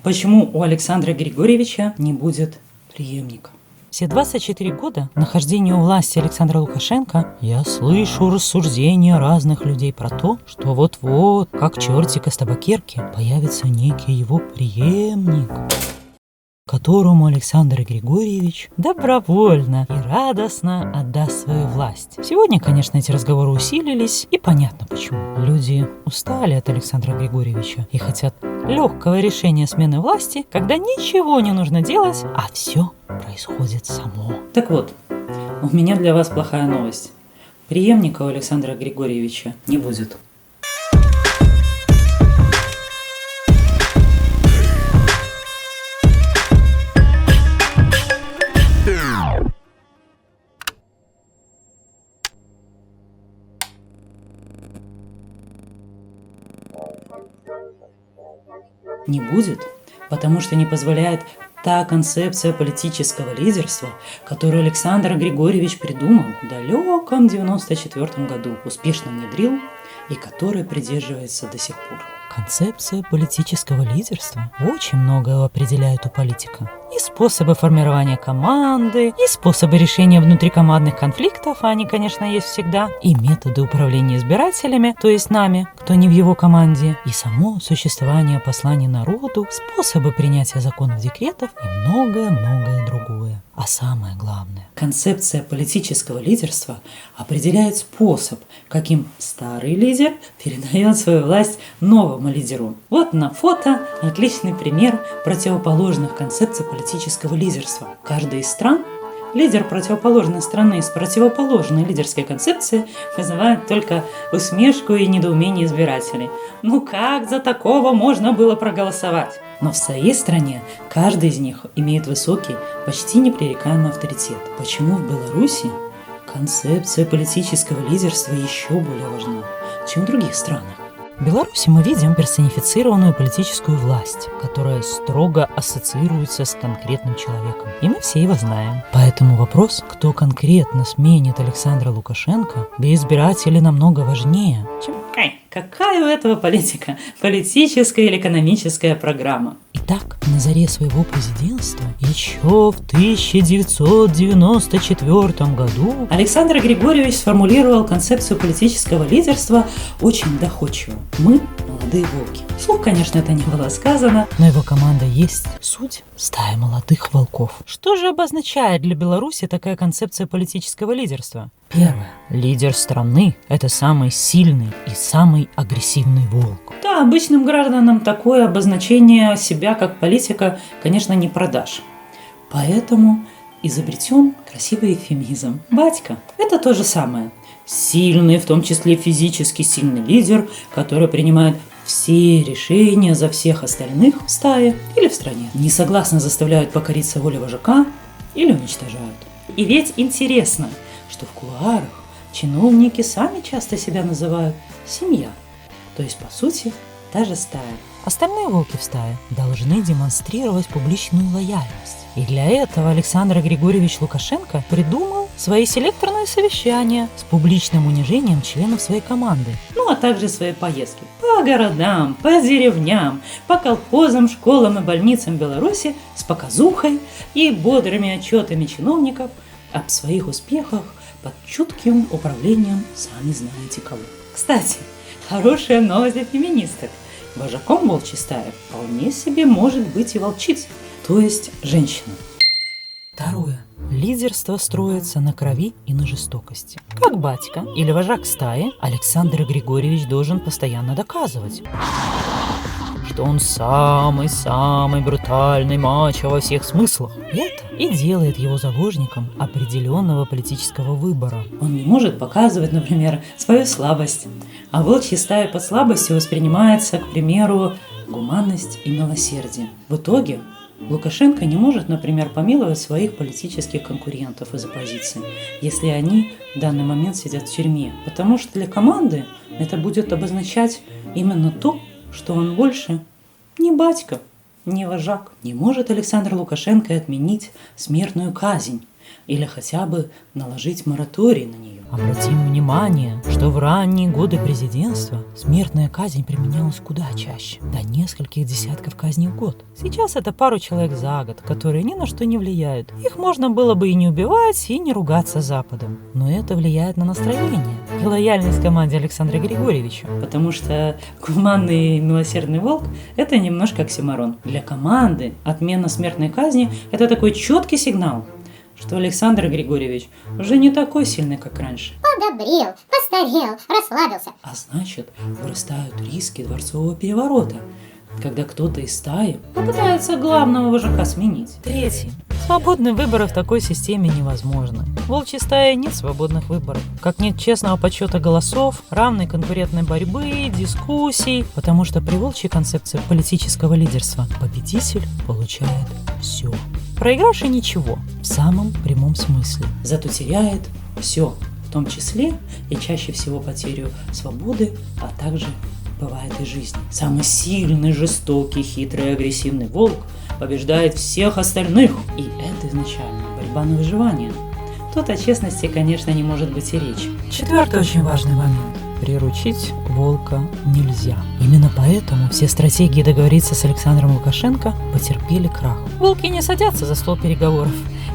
почему у Александра Григорьевича не будет преемника. Все 24 года нахождения у власти Александра Лукашенко я слышу рассуждения разных людей про то, что вот-вот, как чертик из табакерки, появится некий его преемник, которому Александр Григорьевич добровольно и радостно отдаст свою власть. Сегодня, конечно, эти разговоры усилились, и понятно почему. Люди устали от Александра Григорьевича и хотят легкого решения смены власти, когда ничего не нужно делать, а все происходит само. Так вот, у меня для вас плохая новость. Преемника у Александра Григорьевича не будет. Не будет, потому что не позволяет та концепция политического лидерства, которую Александр Григорьевич придумал в далеком 1994 году, успешно внедрил и которой придерживается до сих пор. Концепция политического лидерства очень многое определяет у политика. И способы формирования команды, и способы решения внутрикомандных конфликтов, а они, конечно, есть всегда, и методы управления избирателями, то есть нами, кто не в его команде, и само существование посланий народу, способы принятия законов, декретов и многое-многое другое. А самое главное, концепция политического лидерства определяет способ, каким старый лидер передает свою власть новому лидеру. Вот на фото отличный пример противоположных концепций политического лидерства. Каждая из стран лидер противоположной страны с противоположной лидерской концепцией вызывает только усмешку и недоумение избирателей. Ну как за такого можно было проголосовать? Но в своей стране каждый из них имеет высокий, почти непререкаемый авторитет. Почему в Беларуси концепция политического лидерства еще более важна, чем в других странах? В Беларуси мы видим персонифицированную политическую власть, которая строго ассоциируется с конкретным человеком. И мы все его знаем. Поэтому вопрос, кто конкретно сменит Александра Лукашенко, для избирателей намного важнее, чем какая у этого политика политическая или экономическая программа. Итак, на заре своего президентства, еще в 1994 году, Александр Григорьевич сформулировал концепцию политического лидерства очень доходчиво. Мы – молодые волки. Вслух, конечно, это не было сказано, но его команда есть. Суть – стая молодых волков. Что же обозначает для Беларуси такая концепция политического лидерства? Первое. Лидер страны – это самый сильный и самый агрессивный волк. Да, обычным гражданам такое обозначение себя как политика, конечно, не продашь. Поэтому изобретен красивый эвфемизм. Батька – это то же самое. Сильный, в том числе физически сильный лидер, который принимает все решения за всех остальных в стае или в стране. Несогласно заставляют покориться воле вожака или уничтожают. И ведь интересно, что в кулуарах чиновники сами часто себя называют «семья», то есть, по сути, та же стая. Остальные волки в стае должны демонстрировать публичную лояльность. И для этого Александр Григорьевич Лукашенко придумал свои селекторные совещания с публичным унижением членов своей команды. Ну, а также свои поездки по городам, по деревням, по колхозам, школам и больницам Беларуси с показухой и бодрыми отчетами чиновников об своих успехах под чутким управлением сами знаете кого. Кстати, хорошая новость для феминисток. Вожаком волчьей стаи вполне себе может быть и волчица, то есть женщина. Второе. Лидерство строится на крови и на жестокости. Как батька или вожак стаи, Александр Григорьевич должен постоянно доказывать, что он самый-самый брутальный мачо во всех смыслах. Это и делает его заложником определенного политического выбора. Он не может показывать, например, свою слабость, а волчья стая под слабостью воспринимается, к примеру, гуманность и милосердие. В итоге Лукашенко не может, например, помиловать своих политических конкурентов из оппозиции, если они в данный момент сидят в тюрьме, потому что для команды это будет обозначать именно то, что он больше не батька, не вожак. Не может Александр Лукашенко отменить смертную казнь или хотя бы наложить мораторий на нее. Обратим внимание, что в ранние годы президентства смертная казнь применялась куда чаще, до нескольких десятков казней в год. Сейчас это пару человек за год, которые ни на что не влияют. Их можно было бы и не убивать, и не ругаться Западом. Но это влияет на настроение и лояльность команде Александра Григорьевича. Потому что гуманный и милосердный волк – это немножко оксиморон. Для команды отмена смертной казни – это такой четкий сигнал, что Александр Григорьевич уже не такой сильный, как раньше. Подобрел, постарел, расслабился. А значит, вырастают риски дворцового переворота, когда кто-то из стаи попытается главного вожака сменить. Третий. Свободные выборы в такой системе невозможны. В волчьей стае нет свободных выборов. Как нет честного подсчета голосов, равной конкурентной борьбы, дискуссий. Потому что при волчьей концепции политического лидерства победитель получает все. Проигравший ничего, в самом прямом смысле. Зато теряет все, в том числе и чаще всего потерю свободы, а также бывает и жизни. Самый сильный, жестокий, хитрый и агрессивный волк побеждает всех остальных. И это изначально борьба на выживание. Тут о честности, конечно, не может быть и речи. Четвертый очень важный момент. Приручить волка нельзя. Именно поэтому все стратегии договориться с Александром Лукашенко потерпели крах. Волки не садятся за стол переговоров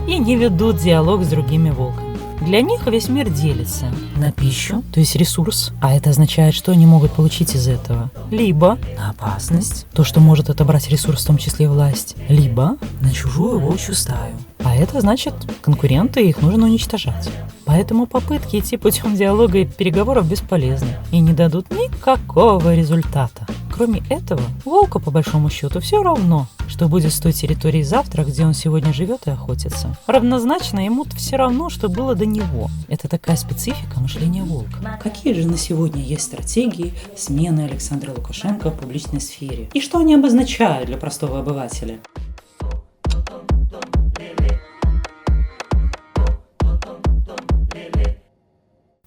и не ведут диалог с другими волками. Для них весь мир делится на пищу, то есть ресурс, а это означает, что они могут получить из этого. Либо на опасность, то, что может отобрать ресурс, в том числе власть, либо на чужую волчью стаю. А это значит, конкуренты, их нужно уничтожать. Поэтому попытки идти путем диалога и переговоров бесполезны и не дадут никакого результата. Кроме этого, волку по большому счету все равно, что будет с той территории завтра, где он сегодня живет и охотится. Равнозначно ему все равно, что было до него. Это такая специфика мышления волка. Какие же на сегодня есть стратегии смены Александра Лукашенко в публичной сфере? И что они обозначают для простого обывателя?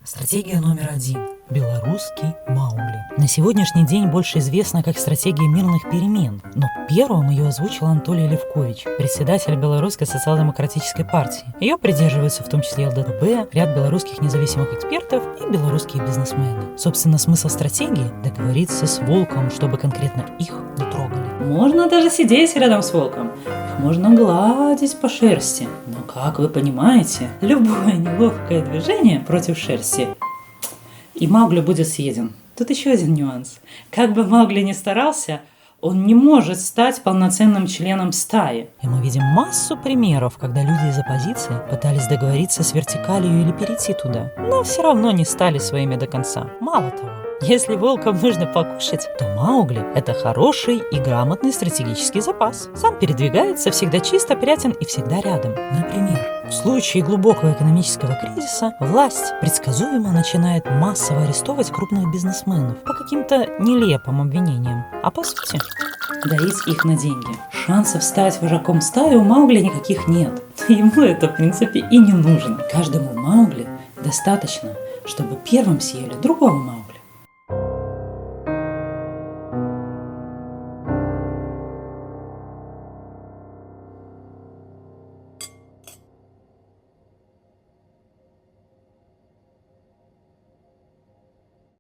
Стратегия номер 1. Белорусский Маугли. На сегодняшний день больше известна как стратегия мирных перемен, но первым ее озвучил Анатолий Левкович, председатель Белорусской социал-демократической партии. Ее придерживаются в том числе ЛДП, ряд белорусских независимых экспертов и белорусские бизнесмены. Собственно, смысл стратегии – договориться с волком, чтобы конкретно их не трогали. Можно даже сидеть рядом с волком. Их можно гладить по шерсти. Но, как вы понимаете, любое неловкое движение против шерсти и Маугли будет съеден. Тут еще один нюанс. Как бы Маугли ни старался, он не может стать полноценным членом стаи. И мы видим массу примеров, когда люди из оппозиции пытались договориться с вертикалью или перейти туда, но все равно не стали своими до конца. Мало того, если волкам нужно покушать, то Маугли – это хороший и грамотный стратегический запас. Сам передвигается, всегда чист, опрятен и всегда рядом. Например, в случае глубокого экономического кризиса власть предсказуемо начинает массово арестовывать крупных бизнесменов по каким-то нелепым обвинениям, а по сути доить их на деньги. Шансов стать вожаком стаи у Маугли никаких нет. Ему это, в принципе, и не нужно. Каждому Маугли достаточно, чтобы первым съели другого Маугли.